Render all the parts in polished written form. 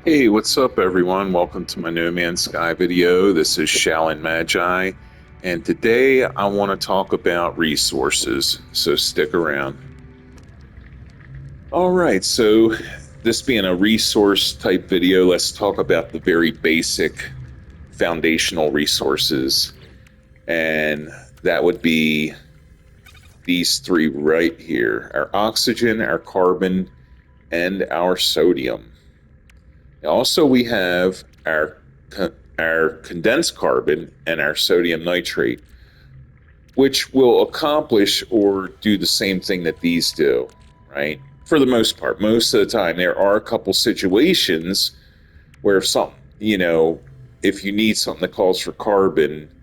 Hey, what's up, everyone? Welcome to my No Man's Sky video. This is Shalin Magi, and today I want to talk about resources, so stick around. All right, so this being a resource type video, let's talk about the very basic foundational resources, and that would be these three right here: our oxygen, our carbon, and our sodium. Also, we have our condensed carbon and our sodium nitrate, which will accomplish or do the same thing that these do, right? For the most part, most of the time, there are a couple situations where if something, if you need something that calls for carbon,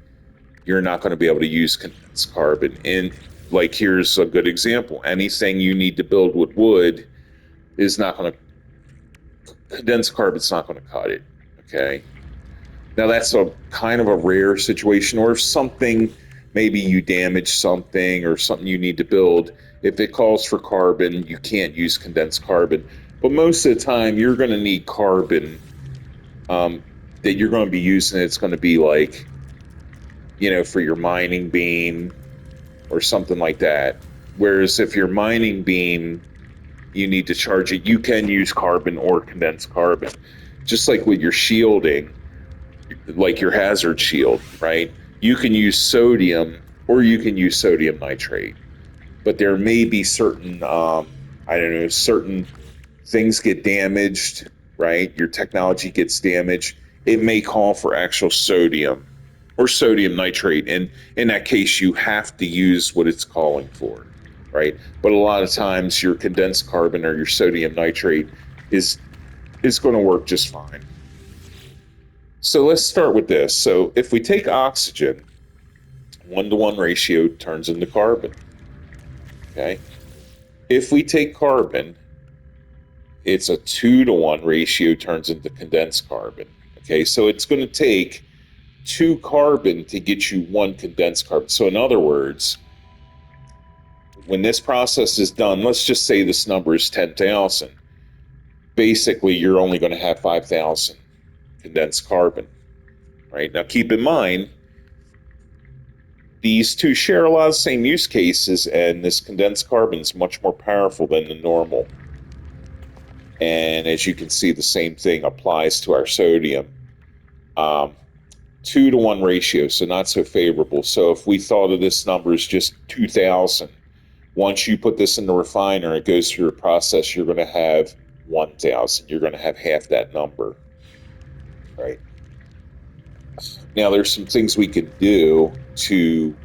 you're not going to be able to use condensed carbon. And like, here's a good example: anything you need to build with wood is not going to condensed carbon's not going to cut it. Okay. Now that's a kind of a rare situation, or if something, maybe you damage something or something you need to build, if it calls for carbon, you can't use condensed carbon. But most of the time, you're going to need carbon that you're going to be using. It's going to be like, for your mining beam or something like that. Whereas if your mining beam, you need to charge it, you can use carbon or condensed carbon. Just like with your shielding, like your hazard shield, right? You can use sodium or you can use sodium nitrate, but there may be certain, I don't know, certain things get damaged, right? Your technology gets damaged. It may call for actual sodium or sodium nitrate, and in that case, you have to use what it's calling for, right? But a lot of times, your condensed carbon or your sodium nitrate is is going to work just fine. So let's start with this. So if we take oxygen, 1-to-1 ratio turns into carbon. Okay. If we take carbon, it's a 2-to-1 ratio turns into condensed carbon. Okay. So it's going to take two carbon to get you one condensed carbon. So in other words, when this process is done, let's just say this number is 10,000. Basically, you're only going to have 5,000 condensed carbon. Right. Now keep in mind, these two share a lot of the same use cases, and this condensed carbon is much more powerful than the normal. And as you can see, the same thing applies to our sodium. Um, 2-to-1 ratio, so not so favorable. So if we thought of this number as just 2,000, once you put this in the refiner, it goes through a process, you're going to have 1,000. You're going to have half that number, right? Now, there's some things we could do to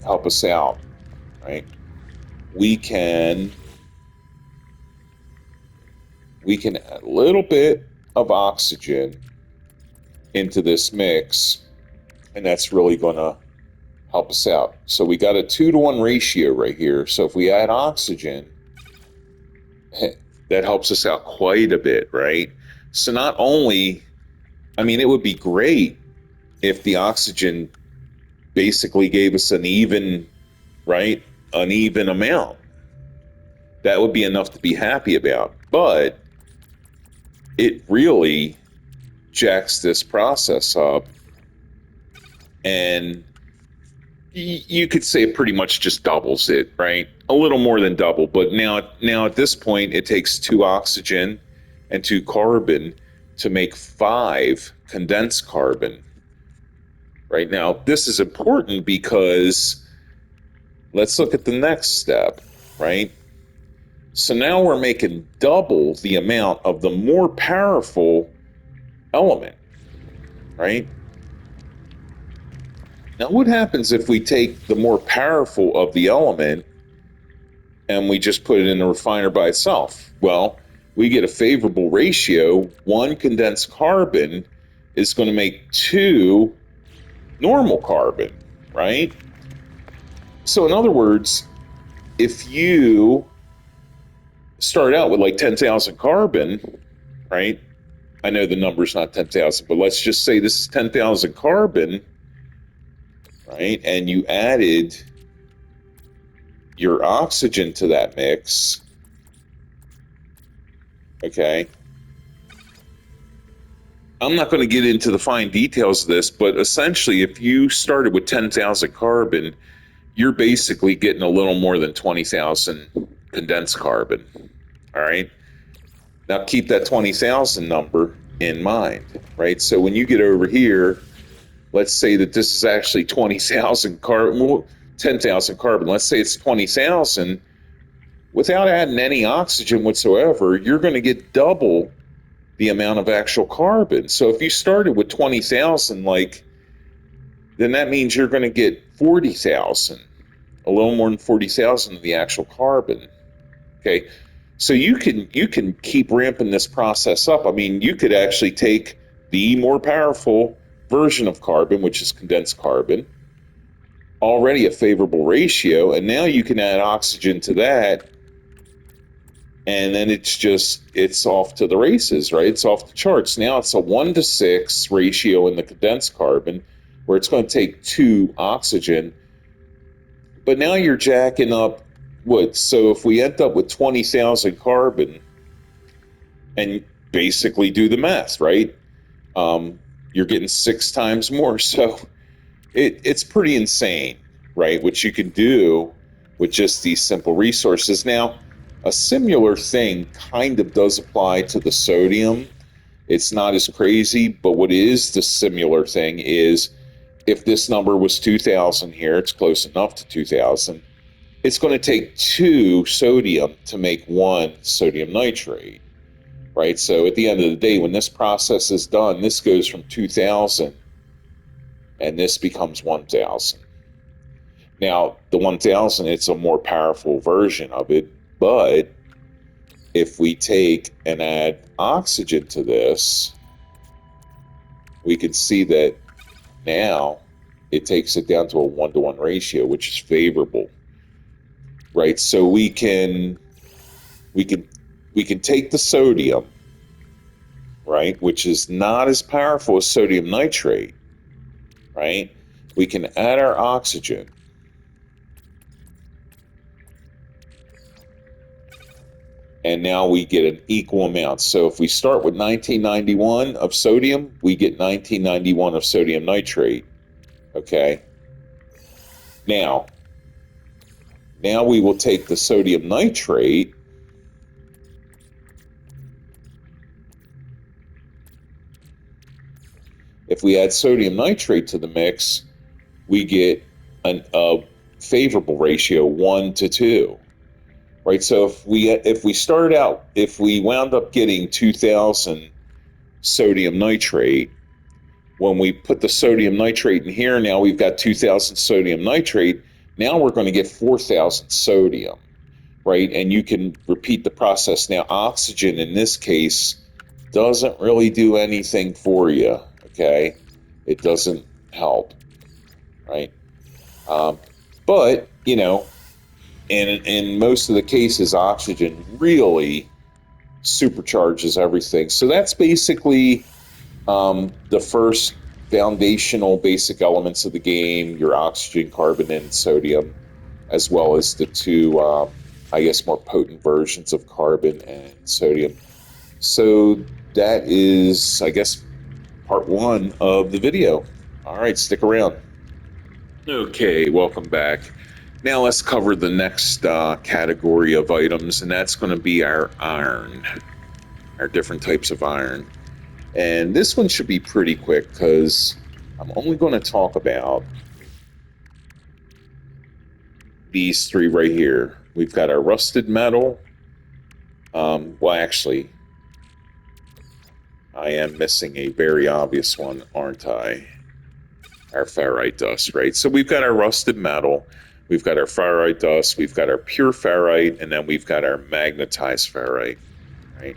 help us out, right? We can add a little bit of oxygen into this mix, and that's really going to help us out. So we got a 2-to-1 ratio right here. So if we add oxygen, that helps us out quite a bit, right? So not only, I mean, it would be great if the oxygen basically gave us an even, right? An even amount. That would be enough to be happy about. But it really jacks this process up, and you could say it pretty much just doubles it, right? A little more than double. But now at this point, it takes two oxygen and two carbon to make five condensed carbon. Right now, this is important because let's look at the next step, right? So now we're making double the amount of the more powerful element, right? Now, what happens if we take the more powerful of the element and we just put it in the refiner by itself? Well, we get a favorable ratio. One condensed carbon is going to make two normal carbon, right? So, in other words, if you start out with like 10,000 carbon, right? I know the number's not 10,000, but let's just say this is 10,000 carbon, right? And you added your oxygen to that mix, okay? I'm not going to get into the fine details of this, but essentially, if you started with 10,000 carbon, you're basically getting a little more than 20,000 condensed carbon. All right. Now keep that 20,000 number in mind, right? So when you get over here, let's say that this is actually 20,000 carbon, well, 10,000 carbon. Let's say it's 20,000. Without adding any oxygen whatsoever, you're going to get double the amount of actual carbon. So if you started with 20,000, then that means you're going to get 40,000, a little more than 40,000 of the actual carbon. Okay. So you can keep ramping this process up. I mean, you could actually take the more powerful version of carbon, which is condensed carbon, already a favorable ratio, and now you can add oxygen to that, and then it's off to the races, right? It's off the charts. Now it's a 1:6 ratio in the condensed carbon, where it's going to take 2 oxygen, but now you're jacking up wood. So if we end up with 20,000 carbon, and basically do the math, right? You're getting 6 times more. So it's pretty insane, right? What you can do with just these simple resources. Now, a similar thing kind of does apply to the sodium. It's not as crazy, but what is the similar thing is if this number was 2,000 here, it's close enough to 2,000. It's going to take 2 sodium to make 1 sodium nitrate, right? So at the end of the day, when this process is done, this goes from 2,000 and this becomes 1,000. Now, the 1,000, it's a more powerful version of it, but if we take and add oxygen to this, we can see that now it takes it down to a 1-to-1 ratio, which is favorable, right? So we can take the sodium, right, which is not as powerful as sodium nitrate, right? We can add our oxygen, and now we get an equal amount. So if we start with 1991 of sodium, we get 1991 of sodium nitrate. Okay. Now we will take the sodium nitrate if we add sodium nitrate to the mix, we get a favorable ratio 1-to-2. Right, so if we wound up getting 2,000 sodium nitrate, when we put the sodium nitrate in here, now we've got 2,000 sodium nitrate. Now we're going to get 4,000 sodium, right? And you can repeat the process. Now, oxygen in this case doesn't really do anything for you, okay? It doesn't help, right? But, in most of the cases, oxygen really supercharges everything. So that's basically the first foundational basic elements of the game: your oxygen, carbon, and sodium, as well as the 2, more potent versions of carbon and sodium. So that is, part 1 of the video. All right, stick around. Okay, welcome back. Now let's cover the next category of items, and that's going to be our iron, our different types of iron. And this one should be pretty quick because I'm only going to talk about these 3 right here. We've got our rusted metal. I am missing a very obvious one, aren't I? Our ferrite dust, right? So we've got our rusted metal, we've got our ferrite dust, we've got our pure ferrite, and then we've got our magnetized ferrite, right?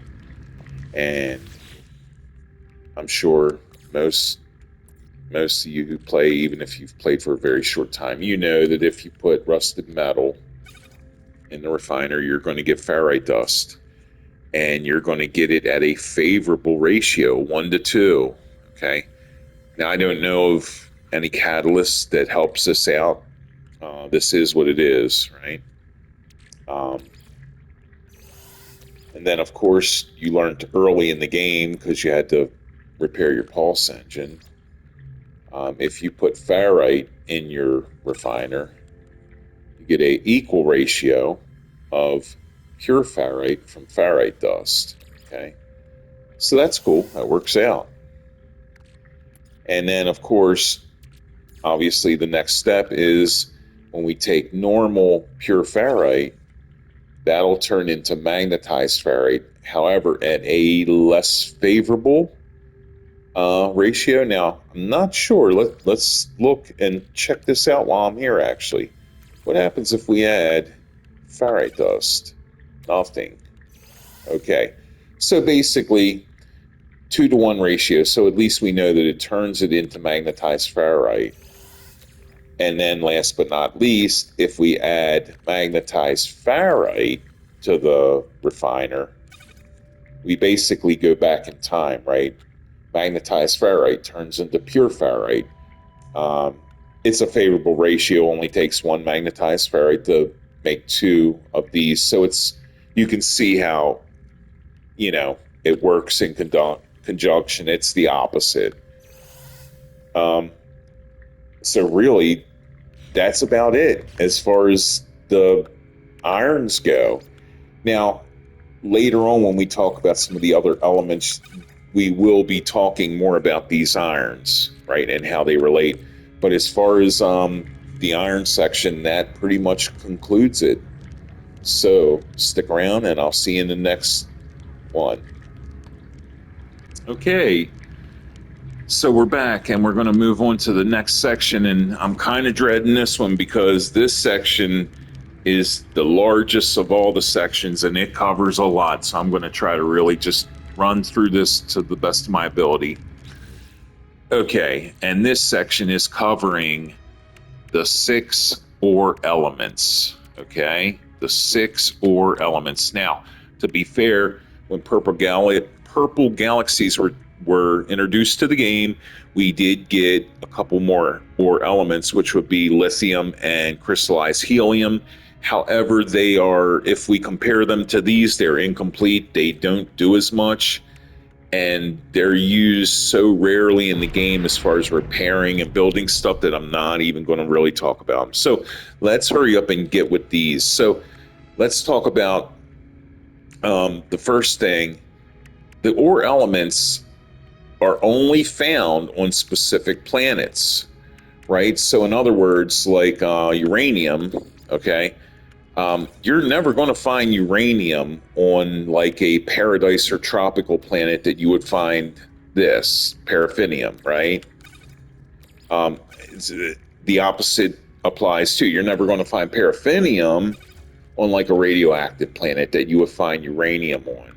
And I'm sure most of you who play, even if you've played for a very short time, you know that if you put rusted metal in the refiner, you're going to get ferrite dust, and you're going to get it at a favorable ratio, 1-to-2. Okay. Now, I don't know of any catalyst that helps this out. This is what it is, right? And then, of course, you learned early in the game, because you had to repair your pulse engine. If you put ferrite in your refiner, you get a equal ratio of pure ferrite from ferrite dust. Okay, so that's cool. That works out. And then, of course, obviously, the next step is when we take normal pure ferrite, that'll turn into magnetized ferrite. However, at a less favorable ratio. Now, I'm not sure. Let's look and check this out while I'm here, actually. What happens if we add ferrite dust? Nothing. Okay. So basically, 2-to-1 ratio. So at least we know that it turns it into magnetized ferrite. And then last but not least, if we add magnetized ferrite to the refiner, we basically go back in time, right? Magnetized ferrite turns into pure ferrite. It's a favorable ratio, only takes one magnetized ferrite to make 2 of these. So you can see how, it works in conjunction. It's the opposite. So really, that's about it as far as the irons go. Now, later on, when we talk about some of the other elements, we will be talking more about these irons, right, and how they relate. But as far as the iron section, that pretty much concludes it. So stick around, and I'll see you in the next one. Okay. So we're back, and we're going to move on to the next section, and I'm kind of dreading this one because this section is the largest of all the sections, and it covers a lot. So I'm going to try to really just run through this to the best of my ability. Okay, and this section is covering the 6 ore elements. Okay, the 6 ore elements. Now, to be fair, when purple galaxies were introduced to the game, we did get a couple more ore elements, which would be lithium and crystallized helium. However, they are, if we compare them to these, they're incomplete. They don't do as much, and they're used so rarely in the game as far as repairing and building stuff that I'm not even going to really talk about them. So let's hurry up and get with these. So let's talk about the first thing. The ore elements are only found on specific planets, right? So in other words, like uranium, okay, you're never going to find uranium on like a paradise or tropical planet that you would find this paraffinium, right? The opposite applies too. You're never going to find paraffinium on like a radioactive planet that you would find uranium on,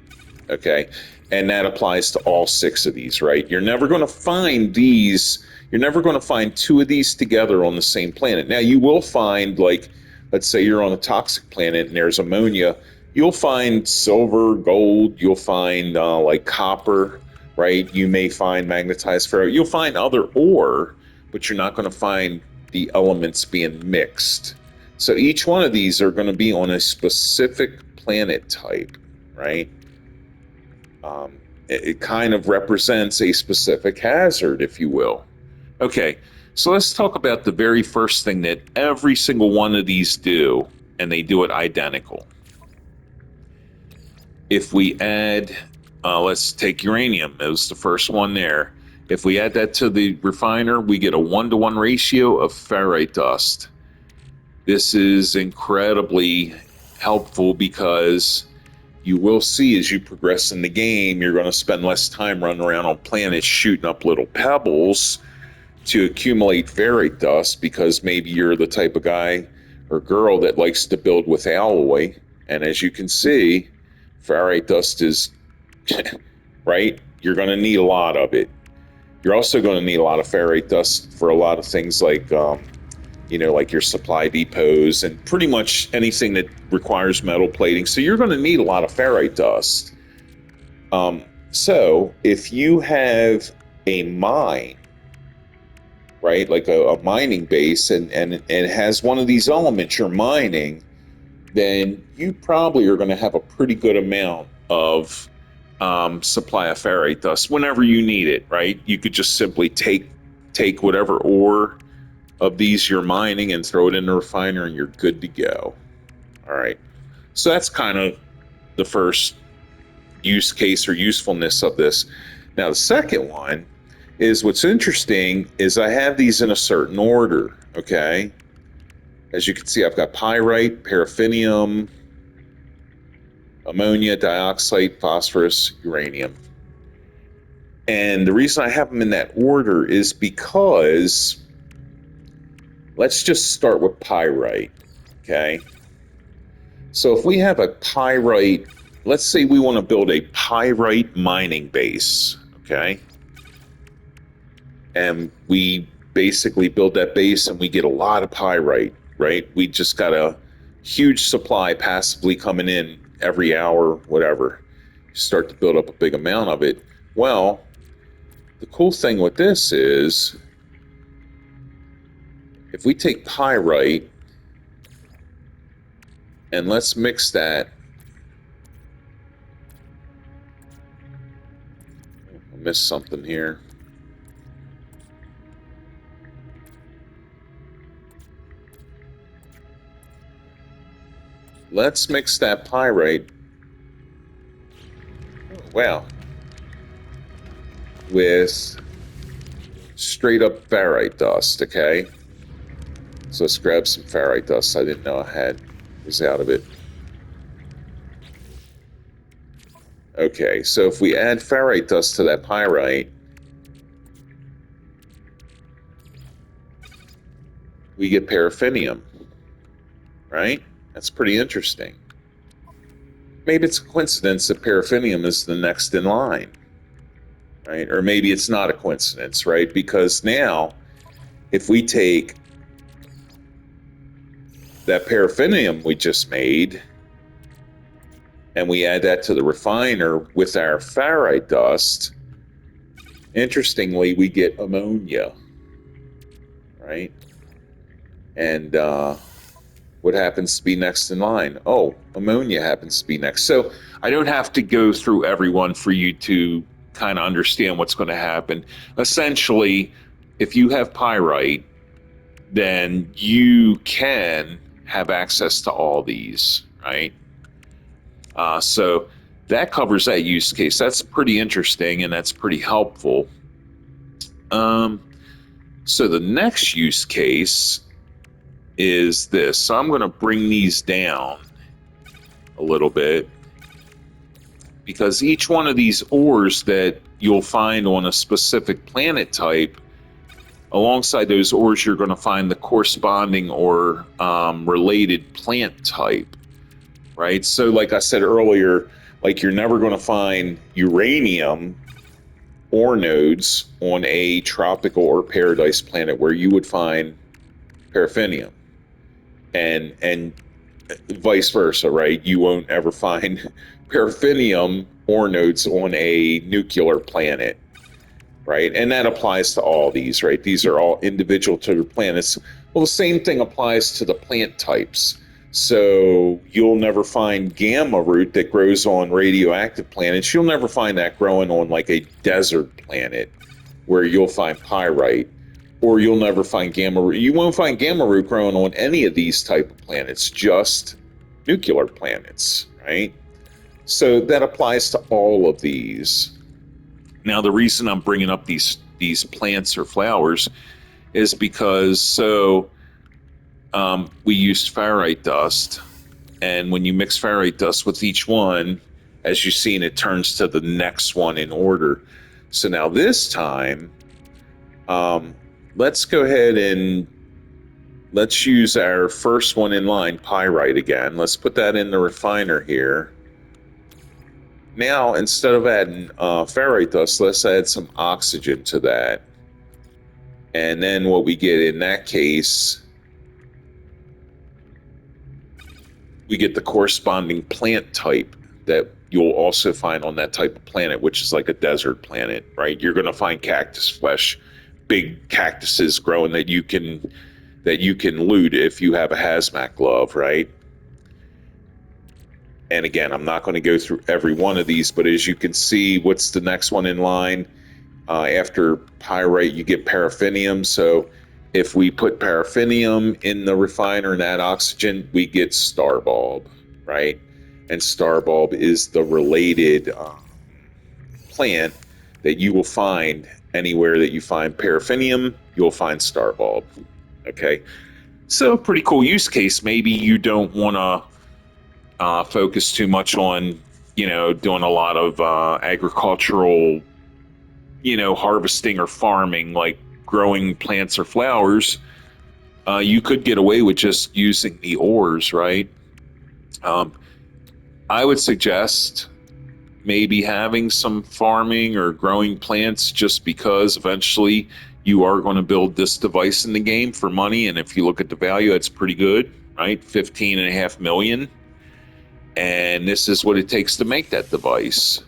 okay? And that applies to all 6 of these, right? You're never going to find these. You're never going to find 2 of these together on the same planet. Now, you will find, like, let's say you're on a toxic planet and there's ammonia. You'll find silver, gold. You'll find like copper, right? You may find magnetized ferrite. You'll find other ore, but you're not going to find the elements being mixed. So each one of these are going to be on a specific planet type, right? It kind of represents a specific hazard, if you will. Okay, so let's talk about the very first thing that every single one of these do, and they do it identical. If we add, let's take uranium, it was the first one there. If we add that to the refiner, we get a 1-to-1 ratio of ferrite dust. This is incredibly helpful because you will see as you progress in the game, you're going to spend less time running around on planets shooting up little pebbles to accumulate ferrite dust, because maybe you're the type of guy or girl that likes to build with alloy. And as you can see, ferrite dust is, right? You're going to need a lot of it. You're also going to need a lot of ferrite dust for a lot of things like, like your supply depots and pretty much anything that requires metal plating. So you're going to need a lot of ferrite dust. So if you have a mine, right, like a mining base, and it has one of these elements you're mining, then you probably are going to have a pretty good amount of supply of ferrite dust whenever you need it, right? You could just simply take whatever ore of these you're mining and throw it in the refiner and you're good to go. All right. So that's kind of the first use case or usefulness of this. Now, the second one is what's interesting is I have these in a certain order, okay? As you can see, I've got pyrite, paraffinium, ammonia, dioxide, phosphorus, uranium. And the reason I have them in that order is because let's just start with pyrite, okay? So if we have a pyrite, let's say we want to build a pyrite mining base, okay? And we basically build that base and we get a lot of pyrite, right? We just got a huge supply passively coming in every hour, whatever. You start to build up a big amount of it. Well, the cool thing with this is if we take pyrite and let's mix that. I missed something here. Let's mix that pyrite. Wow. With straight up ferrite dust, okay? So let's grab some ferrite dust. I didn't know I had. Was out of it. Okay, so if we add ferrite dust to that pyrite, we get paraffinium, right? That's pretty interesting. Maybe it's a coincidence that paraffinium is the next in line, right? Or maybe it's not a coincidence, right? Because now, if we take that paraffinium we just made and we add that to the refiner with our ferrite dust, interestingly, we get ammonia, right? And what happens to be next in line? Oh, ammonia happens to be next. So I don't have to go through everyone for you to kind of understand what's going to happen. Essentially, if you have pyrite, then you can have access to all these, right? So that covers that use case. That's pretty interesting and that's pretty helpful. So the next use case is this. So I'm going to bring these down a little bit because each one of these ores that you'll find on a specific planet type, alongside those ores, you're going to find the corresponding or related plant type, right? So like I said earlier, like you're never going to find uranium ore nodes on a tropical or paradise planet where you would find paraffinium, and vice versa, right? You won't ever find paraffinium ore nodes on a nuclear planet, right? And that applies to all these, right? These are all individual to the planets. Well, the same thing applies to the plant types. So you'll never find gamma root that grows on radioactive planets. You'll never find that growing on like a desert planet where you'll find pyrite, or you'll never find gamma root. You won't find gamma root growing on any of these type of planets, just nuclear planets, right? So that applies to all of these. Now, the reason I'm bringing up these plants or flowers is because we used ferrite dust, and when you mix ferrite dust with each one, as you've seen, it turns to the next one in order. So now this time, let's go ahead and let's use our first one in line, pyrite again. Let's put that in the refiner here. Now, instead of adding ferrite dust, let's add some oxygen to that. And then what we get in that case, we get the corresponding plant type that you'll also find on that type of planet, which is like a desert planet, right? You're going to find cactus flesh, big cactuses growing that you can loot if you have a hazmat glove, right? And again, I'm not going to go through every one of these, but as you can see, what's the next one in line? After pyrite, you get paraffinium. So if we put paraffinium in the refiner and add oxygen, we get starbulb, right? And starbulb is the related plant that you will find anywhere that you find paraffinium, you'll find starbulb. Okay, so pretty cool use case. Maybe you don't want to focus too much on, doing a lot of agricultural, harvesting or farming, like growing plants or flowers. You could get away with just using the ores, right? I would suggest maybe having some farming or growing plants, just because eventually you are going to build this device in the game for money. And if you look at the value, it's pretty good, right? 15.5 million. And this is what it takes to make that device.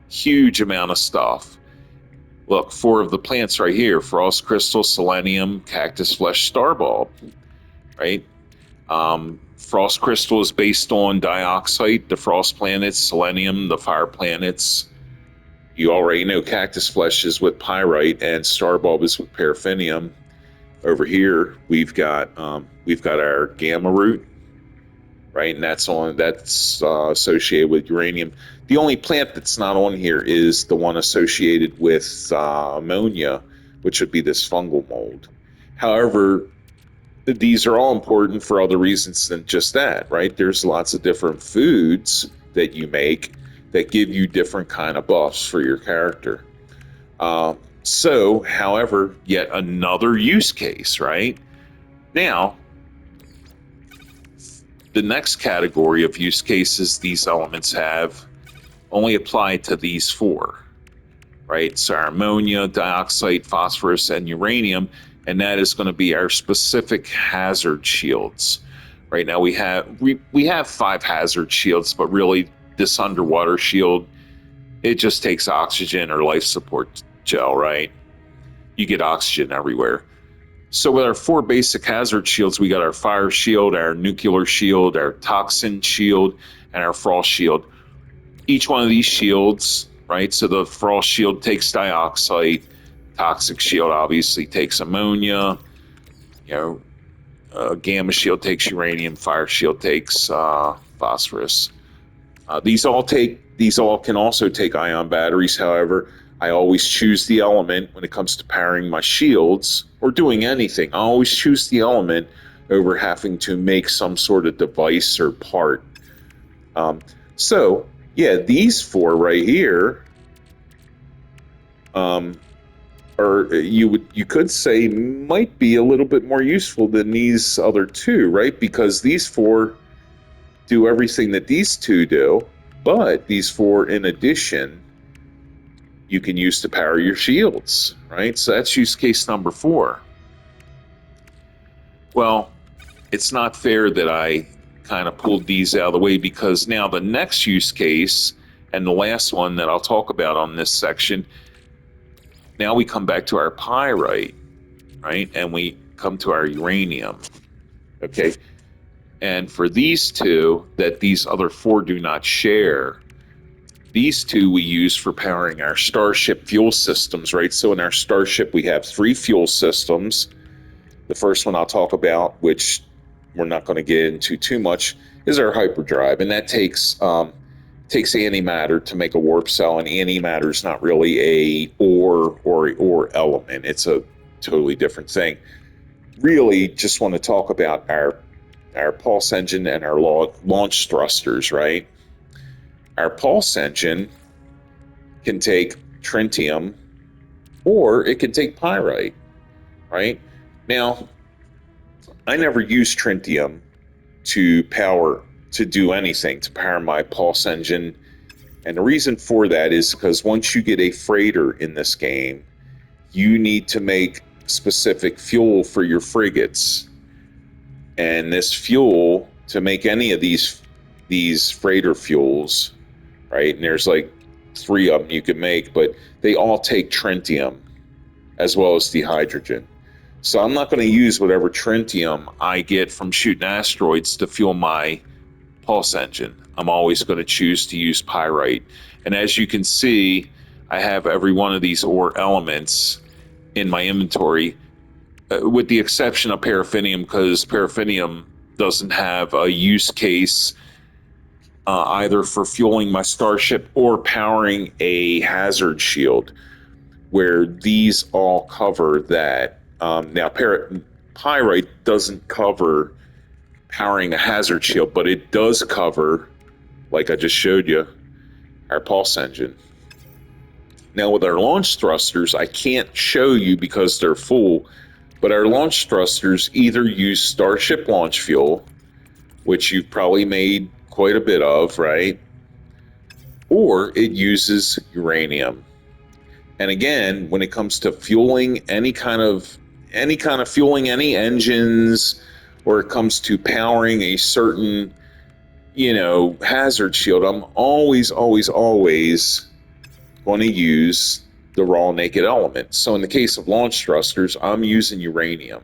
Huge amount of stuff. Look, 4 of the plants right here: frost crystal, selenium, cactus flesh, starbulb, right? Frost crystal is based on dioxide, the frost planets; selenium, the fire planets. You already know cactus flesh is with pyrite, and starbulb is with paraffinium. Over here, we've got our gamma root, right? And that's associated with uranium. The only plant that's not on here is the one associated with ammonia, which would be this fungal mold. However, these are all important for other reasons than just that, right? There's lots of different foods that you make that give you different kind of buffs for your character. However, yet another use case, right? Now, the next category of use cases these elements have only apply to these 4, right? So our ammonia, dioxide, phosphorus, and uranium, and that is going to be our specific hazard shields. Right now we have 5 hazard shields, but really this underwater shield, it just takes oxygen or life support gel, right? You get oxygen everywhere. So with our 4 basic hazard shields, we got our fire shield, our nuclear shield, our toxin shield, and our frost shield. Each one of these shields, right? So the frost shield takes dioxide, toxic shield obviously takes ammonia, gamma shield takes uranium, fire shield takes phosphorus. These all can also take ion batteries. However, I always choose the element when it comes to powering my shields or doing anything. I always choose the element over having to make some sort of device or part. These 4 right here, you could say might be a little bit more useful than these other 2, right? Because these 4 do everything that these 2 do, but these 4 in addition you can use to power your shields, right? So that's use case number 4. Well, it's not fair that I kind of pulled these out of the way, because now the next use case, and the last one that I'll talk about on this section, now we come back to our pyrite, right? And we come to our uranium, okay? And for these 2 that these other 4 do not share, these 2 we use for powering our starship fuel systems, right? So in our starship, we have 3 fuel systems. The first one I'll talk about, which we're not going to get into too much, is our hyperdrive. And that takes antimatter to make a warp cell, and antimatter is not really a ore element. It's a totally different thing. Really just want to talk about our pulse engine and our launch thrusters, right? Our pulse engine can take tritium, or it can take pyrite, right? Now, I never use tritium to do anything, to power my pulse engine. And the reason for that is because once you get a freighter in this game, you need to make specific fuel for your frigates. And this fuel, to make any of these freighter fuels, right? And there's like 3 of them you can make, but they all take tritium as well as the hydrogen. So I'm not going to use whatever tritium I get from shooting asteroids to fuel my pulse engine. I'm always going to choose to use pyrite. And as you can see, I have every one of these ore elements in my inventory, with the exception of paraffinium, because paraffinium doesn't have a use case either for fueling my starship or powering a hazard shield, where these all cover that. Now, pyrite doesn't cover powering a hazard shield, but it does cover, like I just showed you, our pulse engine. Now, with our launch thrusters, I can't show you because they're full, but our launch thrusters either use Starship launch fuel, which you've probably made quite a bit of, right? Or it uses uranium. And again, when it comes to fueling any kind of fueling any engines, or it comes to powering a certain, hazard shield, I'm always going to use the raw naked element. So in the case of launch thrusters, I'm using uranium.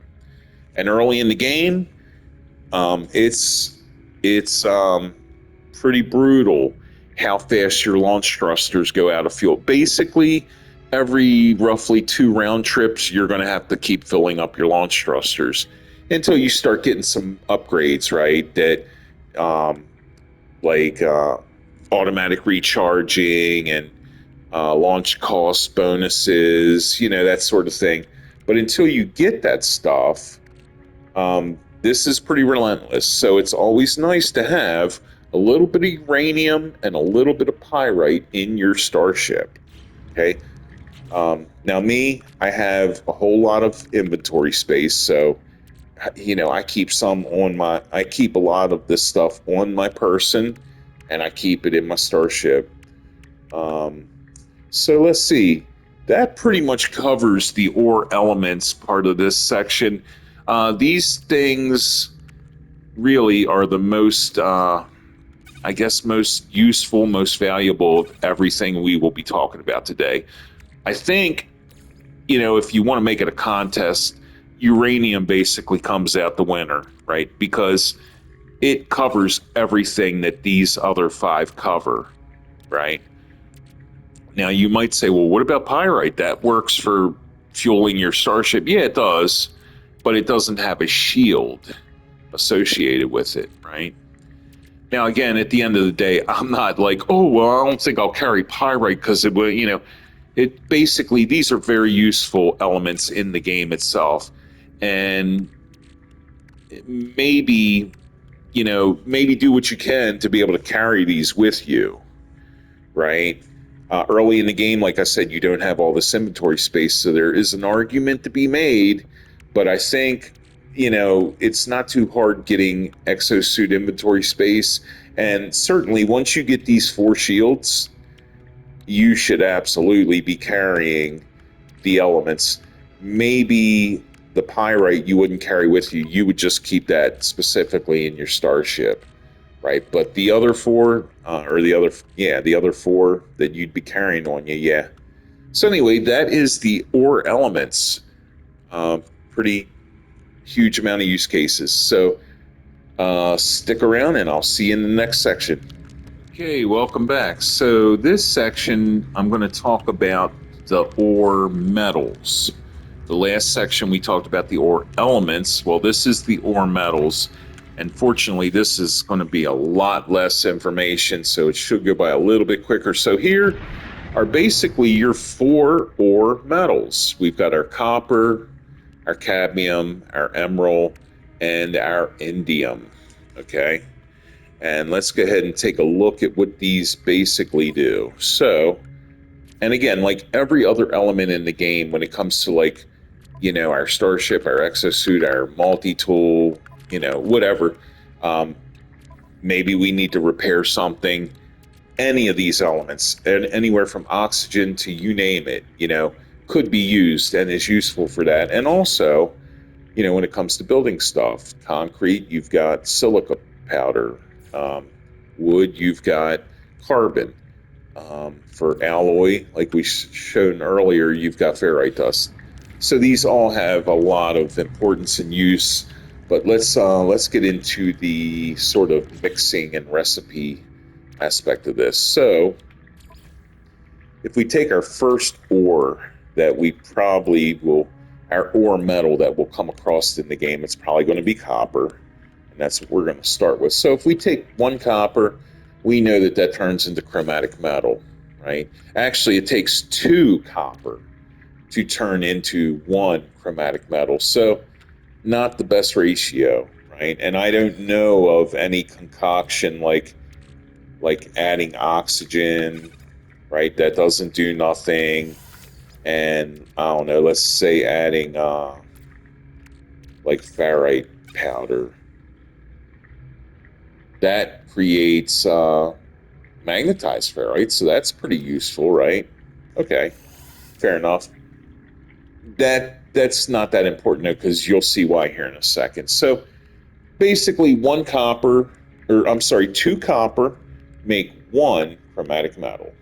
And early in the game, it's pretty brutal how fast your launch thrusters go out of fuel. Basically, every roughly 2 round trips, you're going to have to keep filling up your launch thrusters until you start getting some upgrades, right? That like automatic recharging and launch cost bonuses, that sort of thing. But until you get that stuff, this is pretty relentless. So it's always nice to have a little bit of uranium and a little bit of pyrite in your starship. Okay. Now I have a whole lot of inventory space, so I keep I keep a lot of this stuff on my person, and I keep it in my starship. So let's see. That pretty much covers the ore elements part of this section. These things really are the most, most useful, most valuable of everything we will be talking about today. I think, if you want to make it a contest, uranium basically comes out the winner, right? Because it covers everything that these other 5 cover, right? Now, you might say, well, what about pyrite? That works for fueling your starship. Yeah, it does, but it doesn't have a shield associated with it, right? Now, again, at the end of the day, I'm not like, oh, well, I don't think I'll carry pyrite because it will, it basically, these are very useful elements in the game itself. And maybe do what you can to be able to carry these with you, right? Early in the game, like I said, you don't have all this inventory space, so there is an argument to be made, but I think, it's not too hard getting exosuit inventory space, and certainly once you get these 4 shields, you should absolutely be carrying the elements. Maybe the pyrite you wouldn't carry with you. You would just keep that specifically in your starship, right? But the other 4, the other 4 that you'd be carrying on you, yeah. So anyway, that is the ore elements. Pretty huge amount of use cases. So stick around and I'll see you in the next section. Okay, welcome back. So this section, I'm going to talk about the ore metals. The last section we talked about the ore elements. Well, this is the ore metals. And fortunately, this is going to be a lot less information, so it should go by a little bit quicker. So here are basically your 4 ore metals. We've got our copper, our cadmium, our emerald, and our indium. Okay? And let's go ahead and take a look at what these basically do. So, and again, like every other element in the game, when it comes to our starship, our exosuit, our multi-tool, whatever, maybe we need to repair something, any of these elements, and anywhere from oxygen to you name it, could be used and is useful for that. And also, when it comes to building stuff, concrete, you've got silica powder. Wood, you've got carbon. For alloy, like we shown earlier, you've got ferrite dust. So these all have a lot of importance and use But let's get into the sort of mixing and recipe aspect of this. So if we take our first ore that we probably will, our ore metal that will come across in the game, it's probably going to be copper, and that's what we're going to start with. So if we take 1 copper, we know that that turns into chromatic metal, right? Actually, it takes 2 copper to turn into 1 chromatic metal. So not the best ratio, right? And I don't know of any concoction like adding oxygen, right? That doesn't do nothing. And I don't know, let's say adding like ferrite powder. That creates magnetized ferrite, so that's pretty useful, right? Okay, fair enough. That's not that important though, because you'll see why here in a second. So basically 1 copper, or I'm sorry, 2 copper make 1 chromatic metal.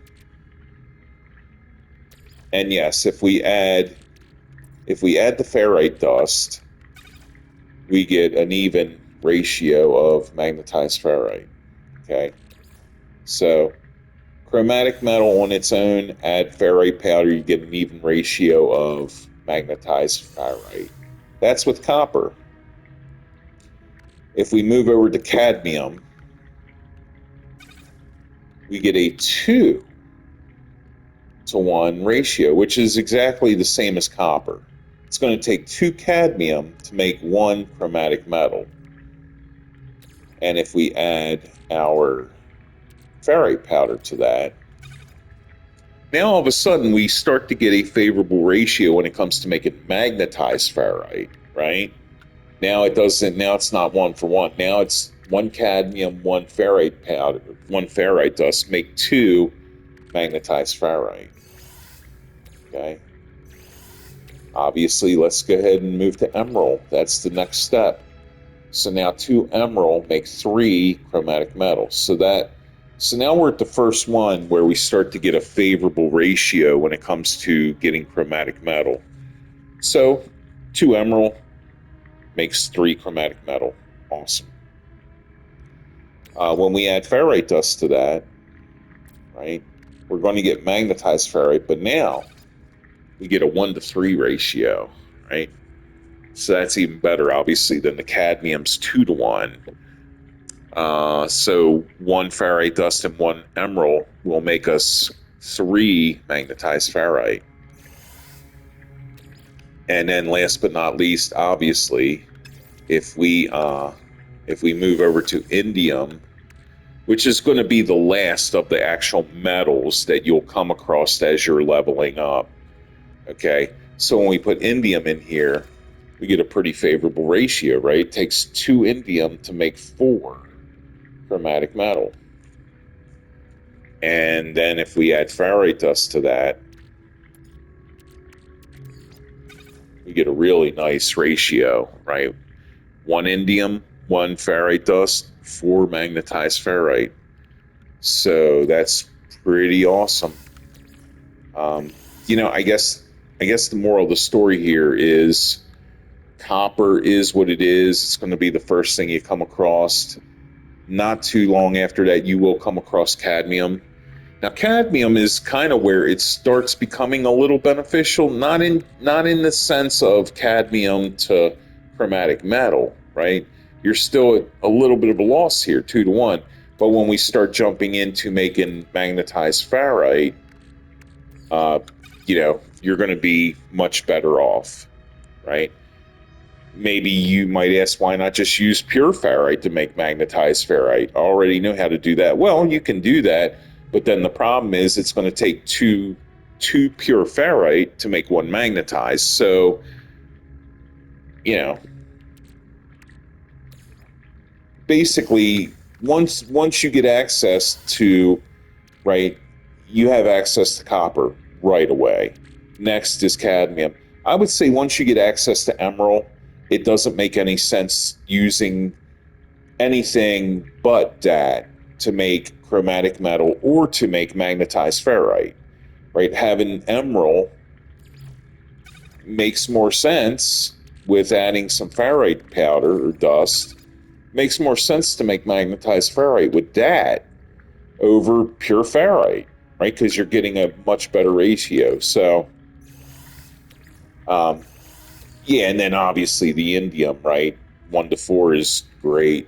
And yes, if we add the ferrite dust, we get an even ratio of magnetized ferrite. Okay, so chromatic metal on its own, add ferrite powder, you get an even ratio of magnetized ferrite. That's with copper. If we move over to cadmium, we get a 2-to-1 ratio, which is exactly the same as copper. It's going to take 2 cadmium to make 1 chromatic metal. And if we add our ferrite powder to that, now all of a sudden we start to get a favorable ratio when it comes to making magnetized ferrite, right? Now it's not 1-for-1. Now it's 1 cadmium, 1 ferrite powder, 1 ferrite dust, make 2 magnetized ferrite. Okay. Obviously, let's go ahead and move to emerald. That's the next step. So now 2 emerald make 3 chromatic metals. So now we're at the first one where we start to get a favorable ratio when it comes to getting chromatic metal. So 2 emerald makes 3 chromatic metal. Awesome. When we add ferrite dust to that, right, we're going to get magnetized ferrite, but now we get a 1-to-3 ratio, right? So that's even better, obviously, than the cadmium's 2-to-1. So 1 ferrite dust and 1 emerald will make us 3 magnetized ferrite. And then last but not least, obviously, if we move over to indium, which is going to be the last of the actual metals that you'll come across as you're leveling up. Okay, so when we put indium in here, we get a pretty favorable ratio, right? It takes 2 indium to make 4 chromatic metal. And then if we add ferrite dust to that, we get a really nice ratio, right? 1 indium, 1 ferrite dust, 4 magnetized ferrite. So that's pretty awesome. I guess the moral of the story here is copper is what it is. It's going to be the first thing you come across. Not too long after that, you will come across cadmium. Now, cadmium is kind of where it starts becoming a little beneficial, not in the sense of cadmium to chromatic metal, right? You're still at a little bit of a loss here, 2-to-1. But when we start jumping into making magnetized ferrite, you're going to be much better off, right? Maybe you might ask, why not just use pure ferrite to make magnetized ferrite? I already know how to do that. Well, you can do that, but then the problem is it's going to take two pure ferrite to make 1 magnetized. So, basically, once you get access to, right, you have access to copper right away. Next is cadmium. I would say once you get access to emerald, it doesn't make any sense using anything but that to make chromatic metal or to make magnetized ferrite, right? Having emerald makes more sense with adding some ferrite powder or dust, makes more sense to make magnetized ferrite with that over pure ferrite, right? Because you're getting a much better ratio. So, yeah, and then obviously the indium, right? 1 to 4 is great.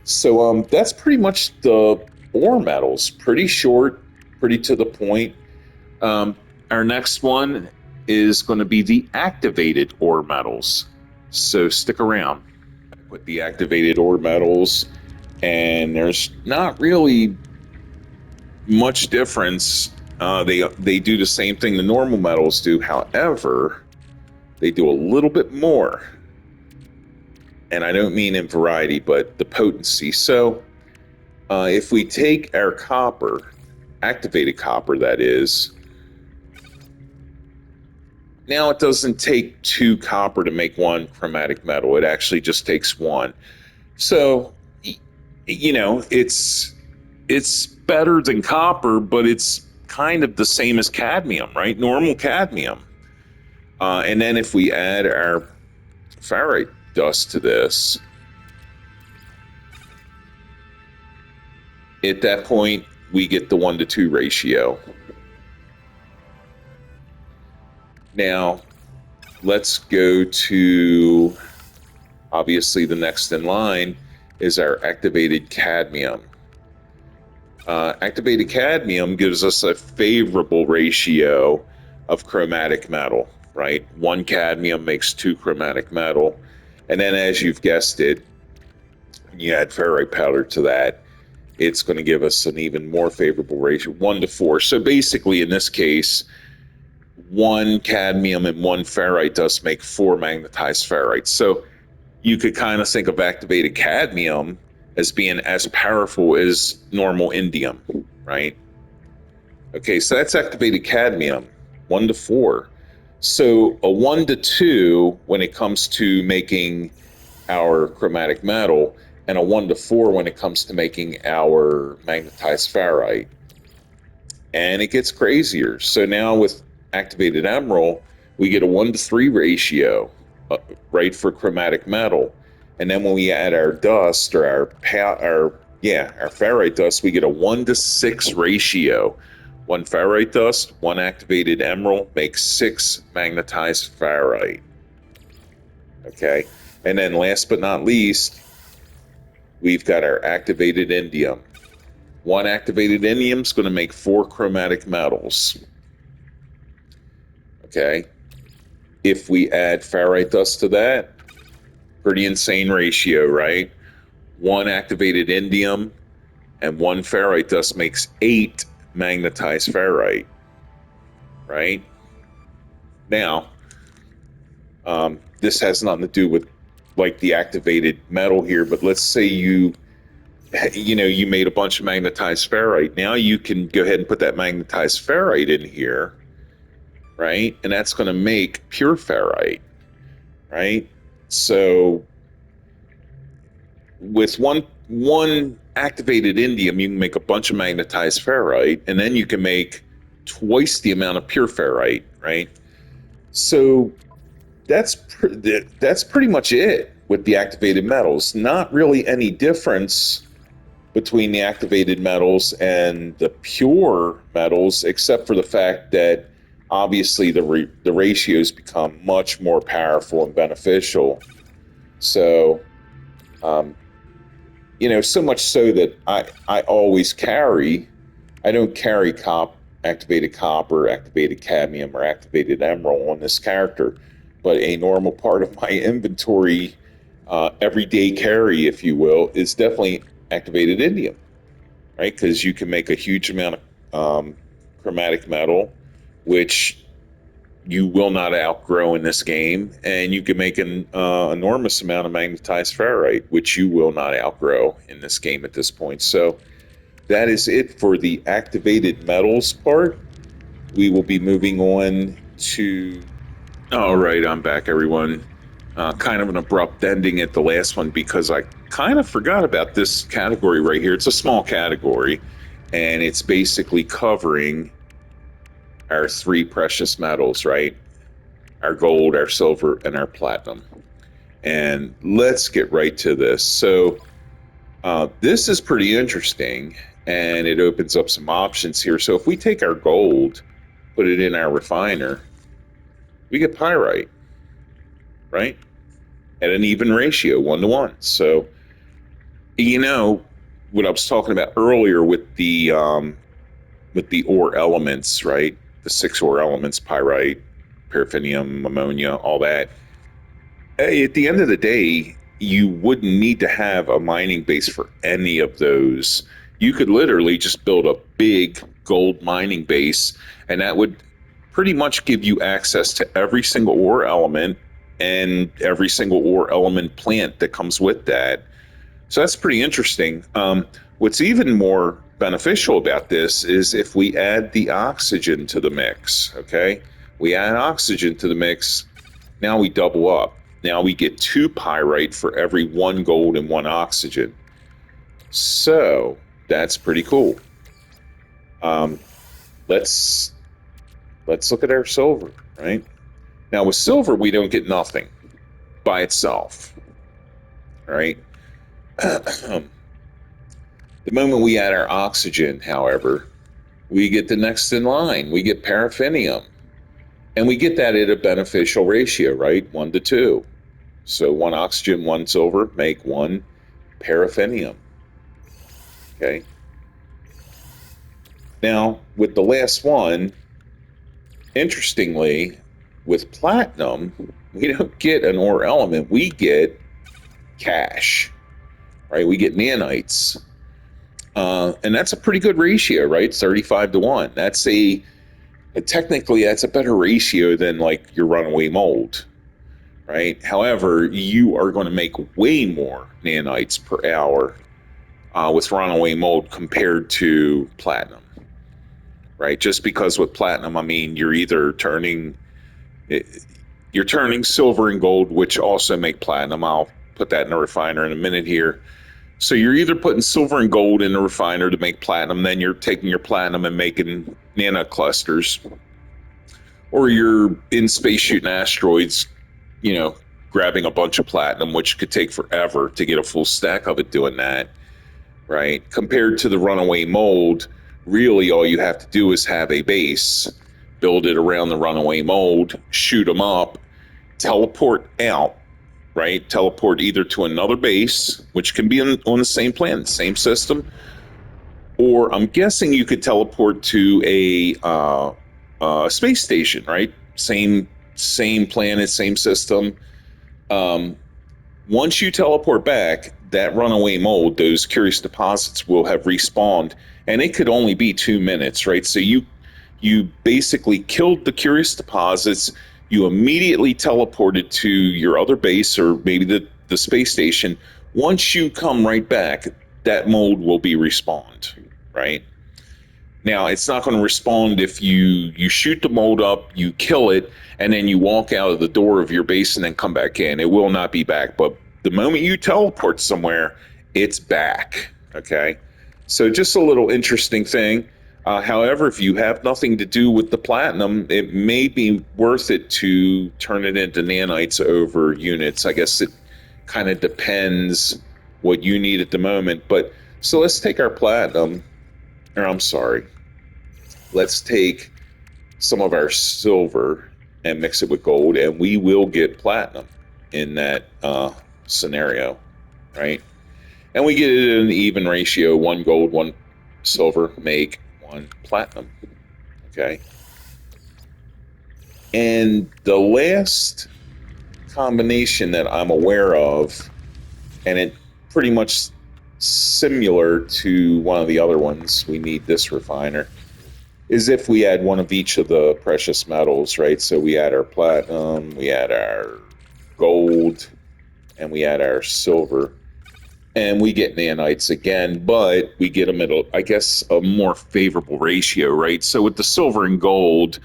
So that's pretty much the ore metals. Pretty short, pretty to the point. Our next one is going to be the activated ore metals. So stick around with the activated ore metals, and there's not really much difference. They do the same thing the normal metals do. However, they do a little bit more. And I don't mean in variety, but the potency. So if we take our copper, activated copper that is, now it doesn't take 2 copper to make 1 chromatic metal. It actually just takes 1. So, you know, it's better than copper, but it's kind of the same as cadmium, right? Normal cadmium. And then if we add our ferrite dust to this, at that point, we get the 1 to 2 ratio. Now, let's go to, obviously, the next in line is our activated cadmium. Activated cadmium gives us a favorable ratio of chromatic metal, right? 1 cadmium makes 2 chromatic metal. And then, as you've guessed it, when you add ferrite powder to that, it's going to give us an even more favorable ratio, 1 to 4. So basically, in this case, 1 cadmium and 1 ferrite dust make 4 magnetized ferrites. So you could kind of think of activated cadmium as being as powerful as normal indium, right? Okay, so that's activated cadmium, 1 to 4. So a 1 to 2 when it comes to making our chromatic metal, and a 1 to 4 when it comes to making our magnetized ferrite. And it gets crazier. So now with activated emerald, we get a 1 to 3 ratio, right, for chromatic metal. And then when we add our dust or our ferrite dust, we get a 1 to 6 ratio. 1 ferrite dust, 1 activated emerald makes 6 magnetized ferrite. Okay, and then last but not least, we've got our activated indium. 1 activated indium is going to make 4 chromatic metals. Okay, if we add ferrite dust to that, pretty insane ratio, right? 1 activated indium and 1 ferrite dust makes 8 magnetized ferrite, right? Now, this has nothing to do with like the activated metal here, but let's say you made a bunch of magnetized ferrite. Now you can go ahead and put that magnetized ferrite in here, right? And that's going to make pure ferrite, right? So with one activated indium, you can make a bunch of magnetized ferrite, and then you can make twice the amount of pure ferrite, right? So that's pretty much it with the activated metals. Not really any difference between the activated metals and the pure metals, except for the fact that obviously the ratios become much more powerful and beneficial. So, so much so that I always carry, I don't carry activated copper, activated cadmium, or activated emerald on this character, but a normal part of my inventory, everyday carry, if you will, is definitely activated indium, right? Because you can make a huge amount of chromatic metal, which you will not outgrow in this game, and you can make an enormous amount of magnetized ferrite, which you will not outgrow in this game at this point. So that is it for the activated metals part. We will be moving on to... All right, I'm back, everyone. Kind of an abrupt ending at the last one because I kind of forgot about this category right here. It's a small category, and it's basically covering our 3 precious metals, right? Our gold, our silver, and our platinum. And let's get right to this. So this is pretty interesting, and it opens up some options here. So if we take our gold, put it in our refiner, we get pyrite, right? At an even ratio, 1-to-1. So, you know, what I was talking about earlier with the ore elements, right? The 6 ore elements, pyrite, paraffinium, ammonia, all that. At the end of the day, you wouldn't need to have a mining base for any of those. You could literally just build a big gold mining base, and that would pretty much give you access to every single ore element and every single ore element plant that comes with that. So that's pretty interesting. What's even more beneficial about this is if we add the oxygen to the mix, okay? We add oxygen to the mix, now we double up. Now we get 2 pyrite for every 1 gold and 1 oxygen. So that's pretty cool. Let's look at our silver, right? Now with silver, we don't get nothing by itself, right? The moment we add our oxygen, however, we get the next in line. We get paraffinium. And we get that at a beneficial ratio, right? 1-to-2. So 1 oxygen, 1 silver, make 1 paraffinium. Okay. Now, with the last one, interestingly, with platinum, we don't get an ore element. We get cash, right? We get nanites. And that's a pretty good ratio, right? 35-to-1. Technically, that's a better ratio than like your runaway mold, right? However, you are going to make way more nanites per hour with runaway mold compared to platinum, right? Just because with platinum, I mean, you're turning silver and gold, which also make platinum. I'll put that in a refiner in a minute here. So you're either putting silver and gold in the refiner to make platinum, then you're taking your platinum and making nanoclusters, or you're in space shooting asteroids, grabbing a bunch of platinum, which could take forever to get a full stack of it doing that, right? Compared to the runaway mold, really all you have to do is have a base, build it around the runaway mold, shoot them up, teleport out, right? Teleport either to another base, which can be on the same planet, same system, or I'm guessing you could teleport to a space station, right? Same planet, same system. Once you teleport back, that runaway mold, those curious deposits will have respawned, and it could only be 2 minutes, right? So you basically killed the curious deposits. You immediately teleported to your other base or maybe the space station. Once you come right back, that mold will be respawned, right? Now, it's not going to respawn if you shoot the mold up, you kill it, and then you walk out of the door of your base and then come back in. It will not be back. But the moment you teleport somewhere, it's back, okay? So just a little interesting thing. However, if you have nothing to do with the platinum, it may be worth it to turn it into nanites over units. I guess it kind of depends what you need at the moment. But so let's take our platinum, or I'm sorry, let's take some of our silver and mix it with gold, and we will get platinum in that scenario, right? And we get it in an even ratio, 1 gold, 1 silver, make 1 platinum, okay? And the last combination that I'm aware of, and it pretty much similar to one of the other ones, we need this refiner, is if we add one of each of the precious metals, right? So we add our platinum, we add our gold, and we add our silver. And we get nanites again, but we get them at, I guess, a more favorable ratio, right? So with the silver and gold,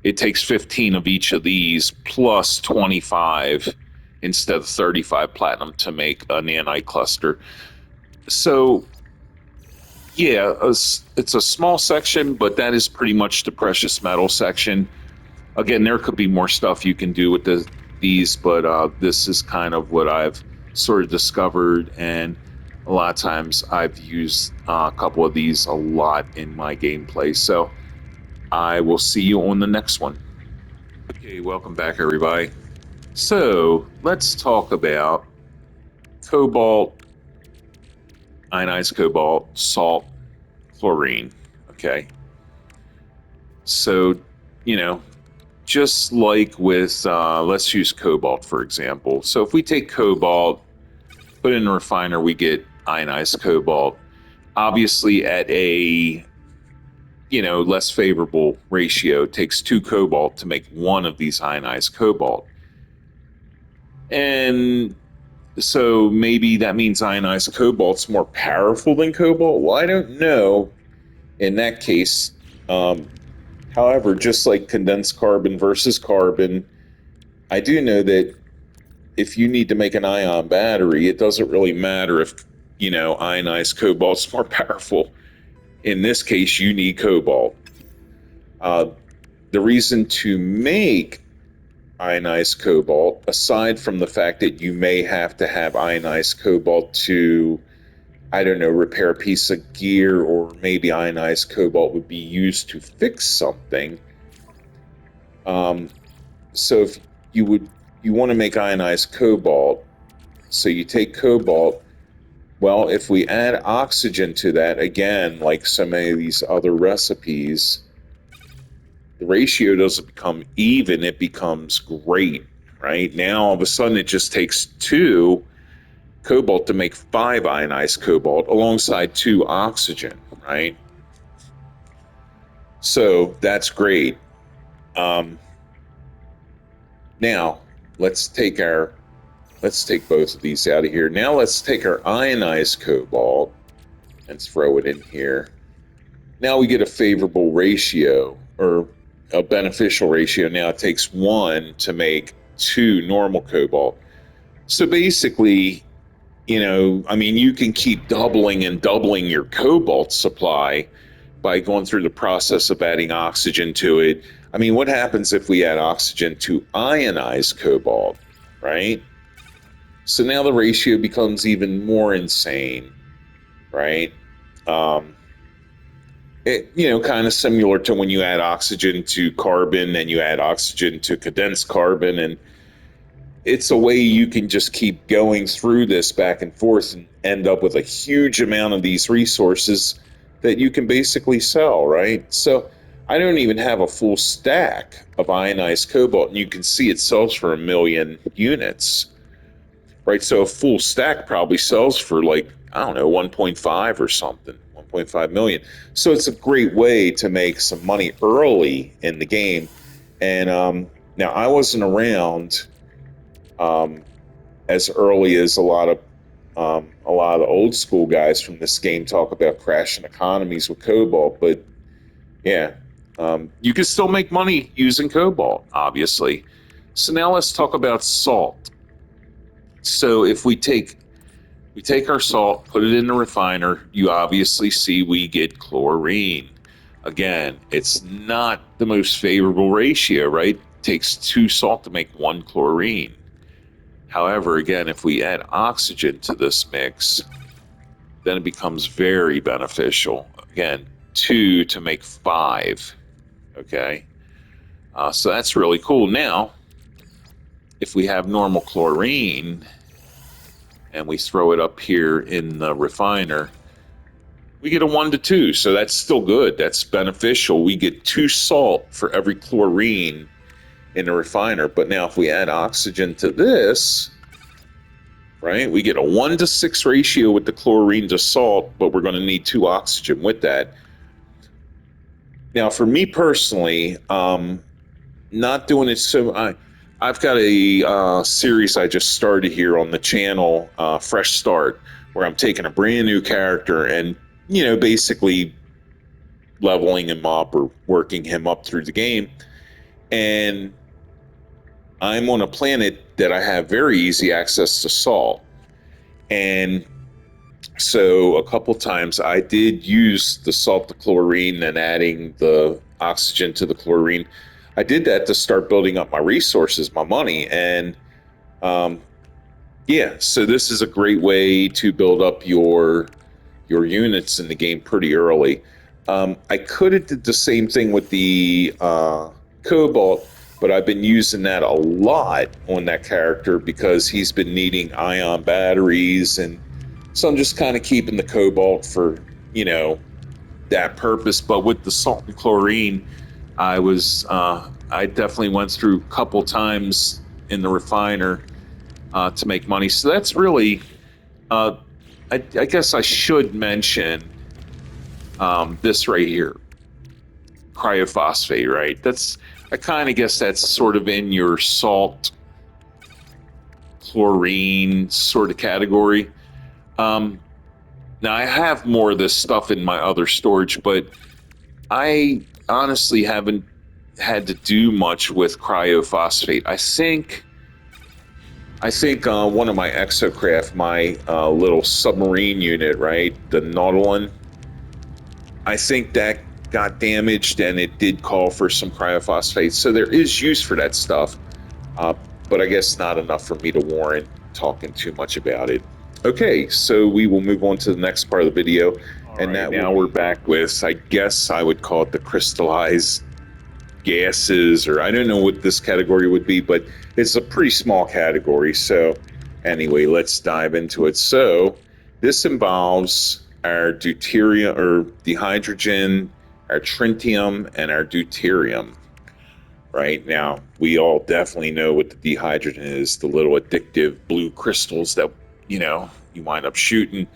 it takes 15 of each of these plus 25 instead of 35 platinum to make a nanite cluster. So, yeah, it's a small section, but that is pretty much the precious metal section. Again, there could be more stuff you can do with these, but this is kind of what I've sort of discovered, and a lot of times I've used a couple of these a lot in my gameplay. So I will see you on the next one. Okay, welcome back, everybody. So let's talk about cobalt, ionized cobalt, salt, chlorine. Okay. So, you know, just like with, let's use cobalt, for example. So if we take cobalt, put it in a refiner, we get ionized cobalt. Obviously, at a less favorable ratio, it takes 2 cobalt to make 1 of these ionized cobalt. And so maybe that means ionized cobalt's more powerful than cobalt. Well, I don't know in that case. However, just like condensed carbon versus carbon, I do know that if you need to make an ion battery, it doesn't really matter if, ionized cobalt's more powerful. In this case, you need cobalt. The reason to make ionized cobalt, aside from the fact that you may have to have ionized cobalt to, I don't know, repair a piece of gear, or maybe ionized cobalt would be used to fix something. So if you want to make ionized cobalt, so you take cobalt. Well, if we add oxygen to that, again, like so many of these other recipes, the ratio doesn't become even, it becomes great, right? Now, all of a sudden, it just takes 2 cobalt to make 5 ionized cobalt alongside 2 oxygen, right? So that's great. Now, let's take both of these out of here. Now let's take our ionized cobalt and throw it in here. Now we get a favorable ratio, or a beneficial ratio. Now it takes 1 to make 2 normal cobalt. So basically, you can keep doubling and doubling your cobalt supply by going through the process of adding oxygen to it. I mean, what happens if we add oxygen to ionized cobalt, right? So now the ratio becomes even more insane, right? Kind of similar to when you add oxygen to carbon and you add oxygen to condensed carbon. And it's a way you can just keep going through this back and forth and end up with a huge amount of these resources that you can basically sell, right? So I don't even have a full stack of ionized cobalt, and you can see it sells for 1 million units, right? So a full stack probably sells for, like, I don't know, 1.5 or something, 1.5 million. So it's a great way to make some money early in the game. And now I wasn't around as early as a lot of the old school guys from this game talk about crashing economies with cobalt, but yeah, you can still make money using cobalt, obviously. So now let's talk about salt. So if we take our salt, put it in the refiner, you obviously see we get chlorine. Again, it's not the most favorable ratio, right? It takes 2 salt to make 1 chlorine. However, again, if we add oxygen to this mix, then it becomes very beneficial. Again, 2 to make 5. Okay, so that's really cool. Now, if we have normal chlorine and we throw it up here in the refiner, we get a 1 to 2. So that's still good. That's beneficial. We get 2 salt for every chlorine in the refiner. But now if we add oxygen to this, right, we get a 1 to 6 ratio with the chlorine to salt, but we're going to need 2 oxygen with that. Now, for me personally, not doing it so... I've got a series I just started here on the channel, Fresh Start, where I'm taking a brand new character and, basically leveling him up or working him up through the game. And I'm on a planet that I have very easy access to salt. And so a couple times I did use the salt to chlorine and adding the oxygen to the chlorine. I did that to start building up my resources, my money, and um, yeah. So this is a great way to build up your units in the game pretty early. I could have did the same thing with the Cobalt, but I've been using that a lot on that character because he's been needing ion batteries, and so I'm just kind of keeping the Cobalt for that purpose. But with the salt and chlorine, I definitely went through a couple times in the refiner to make money. So that's really uh, I guess I should mention this right here, cryophosphate, right? I kind of guess that's sort of in your salt chlorine sort of category. Um, Now I have more of this stuff in my other storage, but I honestly haven't had to do much with cryophosphate. I think one of my exocraft, my little submarine unit, right, the Nautilon, I think that got damaged and it did call for some cryophosphate. So there is use for that stuff, uh, but I guess not enough for me to warrant talking too much about it. Okay, so we will move on to the next part of the video. And right, now we're back with, I guess I would call it the crystallized gases, or I don't know what this category would be, but it's a pretty small category. So anyway, let's dive into it. So this involves our deuterium or dihydrogen, our tritium, and our deuterium. Right now, we all definitely know what the dihydrogen is, the little addictive blue crystals that you wind up shooting.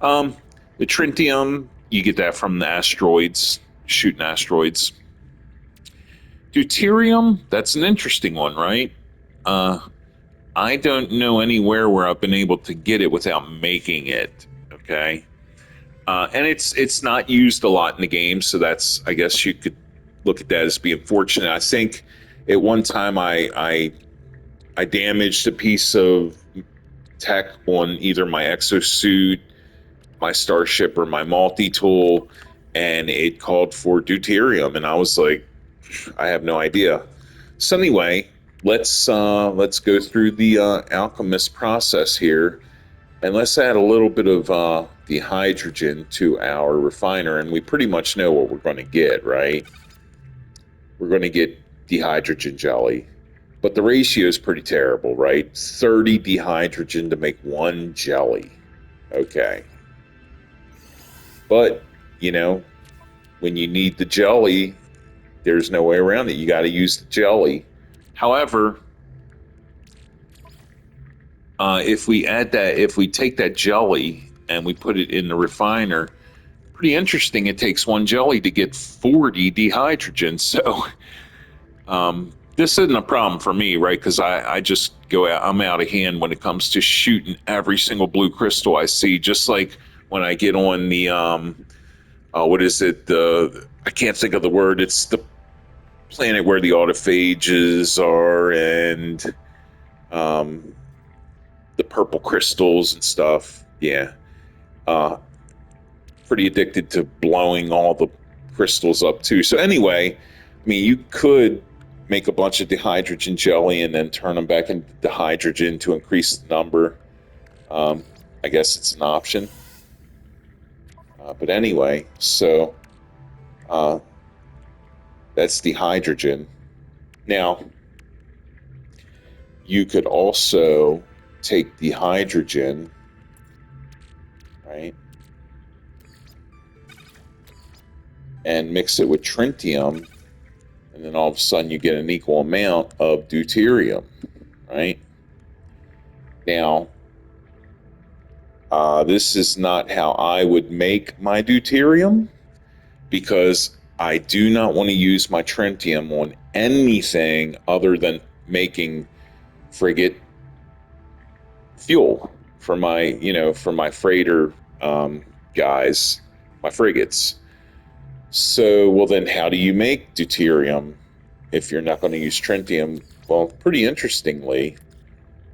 The tritium, you get that from the asteroids, shooting asteroids. Deuterium, that's an interesting one, right? I don't know anywhere where I've been able to get it without making it. Okay, and it's not used a lot in the game, so that's, I guess you could look at that as being fortunate. I think at one time I damaged a piece of tech on either my exosuit, my starship, or my multi-tool, and it called for deuterium, and I was like, I have no idea. So anyway, let's go through the alchemist process here, and let's add a little bit of the hydrogen to our refiner, and we pretty much know what we're going to get, right? We're going to get dihydrogen jelly, but the ratio is pretty terrible, right? 30 dihydrogen to make one jelly. Okay, but when you need the jelly, there's no way around it. You got to use the jelly. However, if we take that jelly and we put it in the refiner, pretty interesting. It takes one jelly to get 40 dihydrogen. So this isn't a problem for me, right? Because I just go out. I'm out of hand when it comes to shooting every single blue crystal I see. Just like when I get on the what is it? I can't think of the word. It's the planet where the autophages are, and the purple crystals and stuff. Yeah. Pretty addicted to blowing all the crystals up too. So anyway, I mean, you could make a bunch of dihydrogen jelly and then turn them back into dihydrogen to increase the number. I guess it's an option. But anyway, so that's dihydrogen. Now, you could also take the hydrogen, right, and mix it with tritium, and then all of a sudden you get an equal amount of deuterium, right? Now, this is not how I would make my deuterium, because I do not want to use my tritium on anything other than making frigate fuel for my freighter guys, my frigates. So, well, then how do you make deuterium if you're not going to use tritium? Well, pretty interestingly,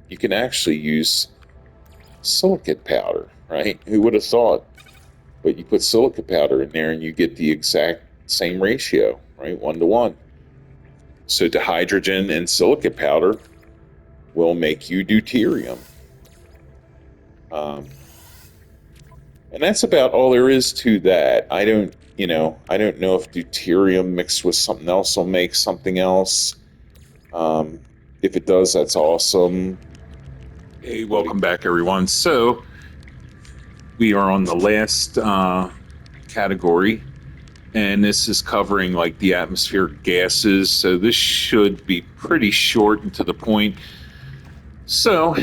you can actually use silicate powder, right? Who would have thought? But you put silica powder in there and you get the exact same ratio, right? 1 to 1. So dihydrogen and silicate powder will make you deuterium. And that's about all there is to that. I don't know if deuterium mixed with something else will make something else. If it does, that's awesome. Hey, welcome back, everyone. So we are on the last category, and this is covering like the atmospheric gases. So this should be pretty short and to the point. So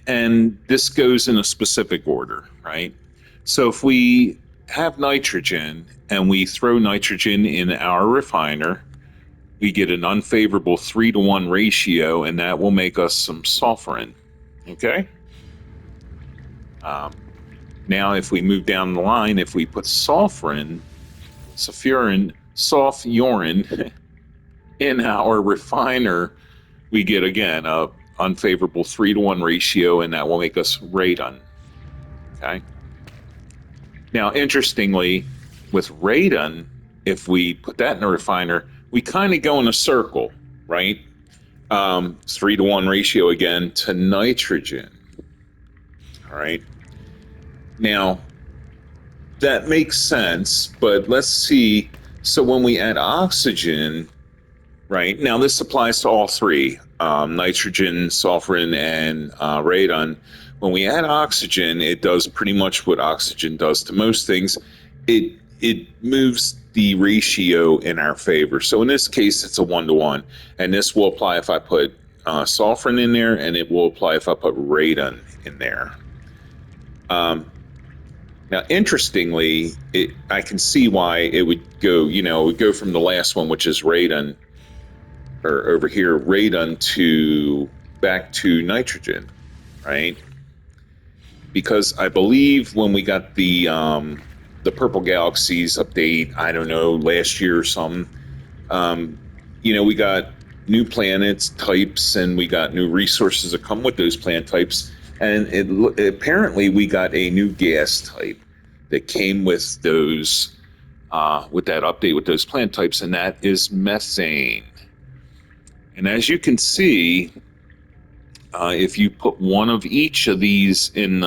and this goes in a specific order, right? So if we have nitrogen and we throw nitrogen in our refiner, we get an unfavorable 3-to-1 ratio, and that will make us some sulfurin. Okay? Now, if we move down the line, if we put sulfurin in our refiner, we get, again, a unfavorable 3-to-1 ratio, and that will make us radon. Okay? Now, interestingly, with radon, if we put that in a refiner, we kind of go in a circle, right? 3-to-1 ratio again to nitrogen. All right. Now, that makes sense, but let's see. So when we add oxygen, right? Now, this applies to all three, nitrogen, sulfurin, and radon. When we add oxygen, it does pretty much what oxygen does to most things. It moves the ratio in our favor. So in this case, it's a 1-to-1, and this will apply if I put sulfurin in there, and it will apply if I put radon in there. Now, interestingly, I can see why it would go. It would go from the last one, which is radon, or over here, radon, to back to nitrogen, right? Because I believe when we got the Purple Galaxies update, I don't know, last year or something, we got new planets types, and we got new resources that come with those planet types, and apparently we got a new gas type that came with those with that update with those planet types, and that is methane. And as you can see, if you put one of each of these in,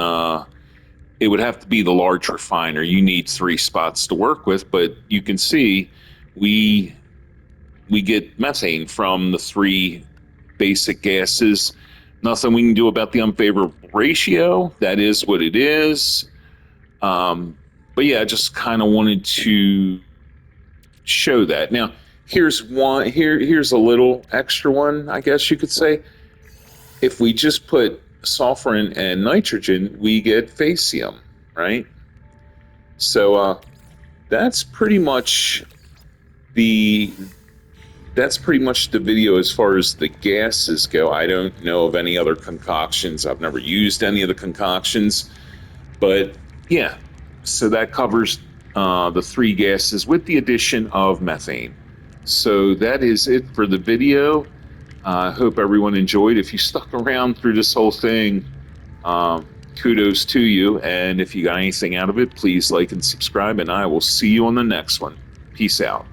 it would have to be the large refiner. You need 3 spots to work with, but you can see we get methane from the 3 basic gases. Nothing we can do about the unfavorable ratio. That is what it is. But yeah, I just kind of wanted to show that. Now, here's one. Here's a little extra one, I guess you could say. If we just put sulfurin and nitrogen, we get facium, right? So that's pretty much the video as far as the gases go. I don't know of any other concoctions. I've never used any of the concoctions, but yeah. So that covers the 3 gases with the addition of methane. So that is it for the video. I hope everyone enjoyed. If you stuck around through this whole thing, kudos to you. And if you got anything out of it, please like and subscribe, and I will see you on the next one. Peace out.